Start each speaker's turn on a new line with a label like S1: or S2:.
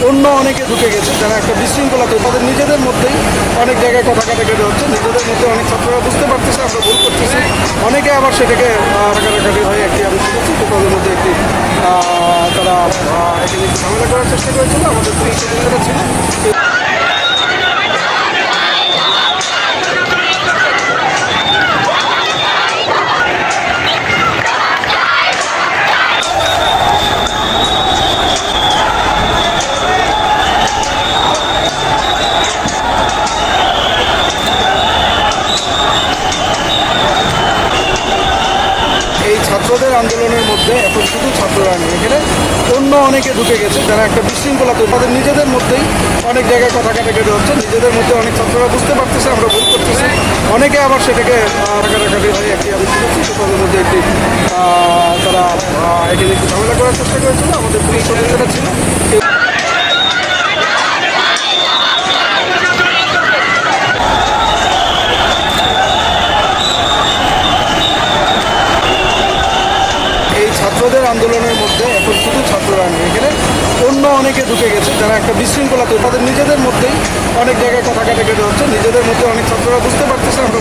S1: অন্য অনেকে ঢুকে গেছে, যারা একটা বিশৃঙ্খলা তৈরি, তাদের নিজেদের মধ্যেই অনেক জায়গায় কথা কাটাকাটি হচ্ছে, নিজেদের মধ্যে অনেক ছাত্ররা বুঝতে পারতেছে আমরা ভুল করতেছি, অনেকে আবার সেটাকে কাটাকাটি হয়ে একটি আমি শুনেছি তো তাদের মধ্যে একটি তারা এখানে একটু ঝামেলা করার চেষ্টা করেছিল, আমাদের পুলিশ সদস্যরা ছিল। এই ছাত্রদের আন্দোলনের মধ্যে এখন শুধু ছাত্ররা নেই, এখানে অন্য অনেকে ঢুকে গেছে, যারা একটা বিশৃঙ্খলা তৈরি, তাদের নিজেদের মধ্যেই অনেক জায়গায় কথা কাটাকাটি হচ্ছে, নিজেদের মধ্যে অনেক ছাত্ররা বুঝতে পারতেছে আমরা ভুল করতেছি, অনেকে আবার সেটাকে কাটাকাটি হয়ে একটি আমি শুনেছি তো তাদের মধ্যে একটি তারা এখানে একটু ঝামেলা করার চেষ্টা করেছিল, আমাদের পুলিশ সদস্যরা ছিল। এই ছাত্রদের আন্দোলনের মধ্যে এখন শুধু ছাত্ররা নেই, এখানে অন্য অনেকে ঢুকে গেছে, যারা একটা বিশৃঙ্খলা তৈরি, তাদের নিজেদের মধ্যেই অনেক জায়গায় কথা কাটাকাটি হচ্ছে, নিজেদের মধ্যে অনেক ছাত্ররা বুঝতে পারতেছে আমরা